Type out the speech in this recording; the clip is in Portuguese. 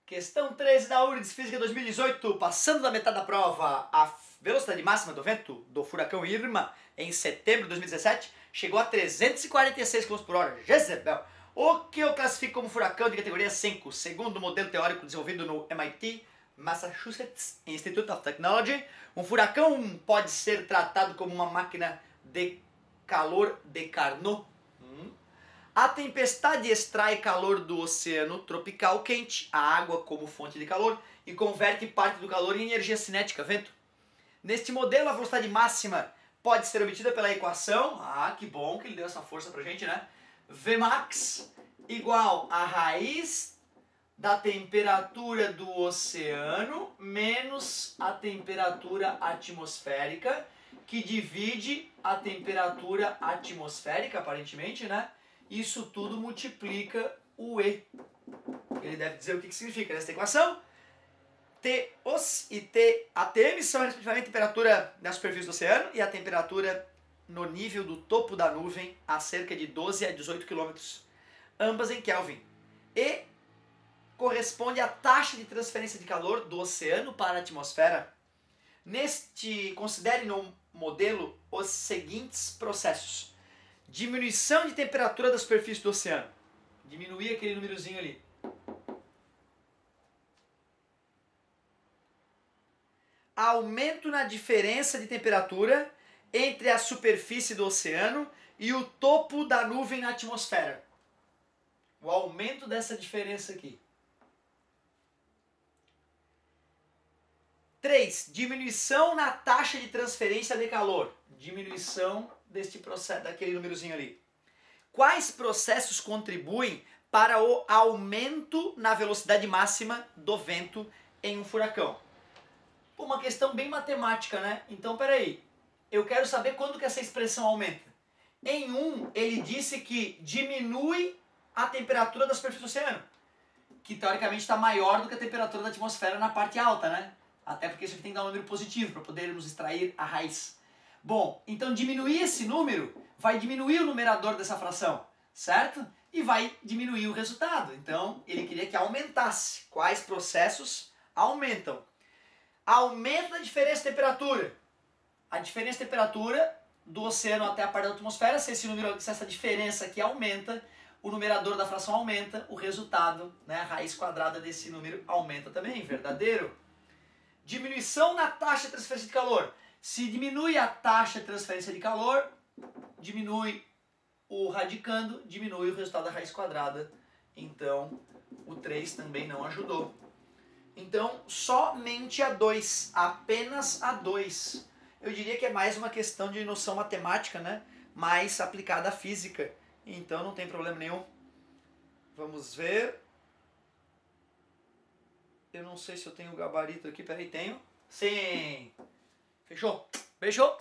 Questão 13 da URGS Física 2018, passando da metade da prova, a velocidade máxima do vento do furacão Irma em setembro de 2017 chegou a 346 km por hora. Jezebel! O que eu classifico como furacão de categoria 5, segundo o modelo teórico desenvolvido no MIT, Massachusetts Institute of Technology. Um furacão pode ser tratado como uma máquina de calor de Carnot. A tempestade extrai calor do oceano tropical quente, a água como fonte de calor, e converte parte do calor em energia cinética, vento. Neste modelo, a velocidade máxima pode ser obtida pela equação, que bom que ele deu essa força pra gente, né? Vmax igual a raiz da temperatura do oceano menos a temperatura atmosférica, que divide a temperatura atmosférica, aparentemente, né? Isso tudo multiplica o E. Ele deve dizer o que significa nessa equação. TOS e TATM são respectivamente a temperatura na superfície do oceano e a temperatura no nível do topo da nuvem a cerca de 12 a 18 km, ambas em Kelvin. E corresponde à taxa de transferência de calor do oceano para a atmosfera. Considere no modelo os seguintes processos. Diminuição de temperatura da superfície do oceano. Diminuir aquele númerozinho ali. Aumento na diferença de temperatura entre a superfície do oceano e o topo da nuvem na atmosfera. O aumento dessa diferença aqui. 3. Diminuição na taxa de transferência de calor. Diminuição deste processo, daquele númerozinho ali. Quais processos contribuem para o aumento na velocidade máxima do vento em um furacão? Uma questão bem matemática, né? Então, peraí. Eu quero saber quando que essa expressão aumenta. Em ele disse que diminui a temperatura da superfície do oceano, que teoricamente está maior do que a temperatura da atmosfera na parte alta, né? Até porque isso aqui tem que dar um número positivo para podermos extrair a raiz. Bom, então diminuir esse número vai diminuir o numerador dessa fração, certo? E vai diminuir o resultado. Então, ele queria que aumentasse. Quais processos aumentam? Aumenta a diferença de temperatura. A diferença de temperatura do oceano até a parte da atmosfera, se essa diferença aqui aumenta, o numerador da fração aumenta, o resultado, né, a raiz quadrada desse número aumenta também, verdadeiro. Diminuição na taxa de transferência de calor. Se diminui a taxa de transferência de calor, diminui o radicando, diminui o resultado da raiz quadrada. Então, o 3 também não ajudou. Então, somente a 2, apenas a 2. Eu diria que é mais uma questão de noção matemática, né? Mais aplicada à física. Então, não tem problema nenhum. Vamos ver. Eu não sei se eu tenho o gabarito aqui. Peraí, tenho. Sim. Fechou? Fechou?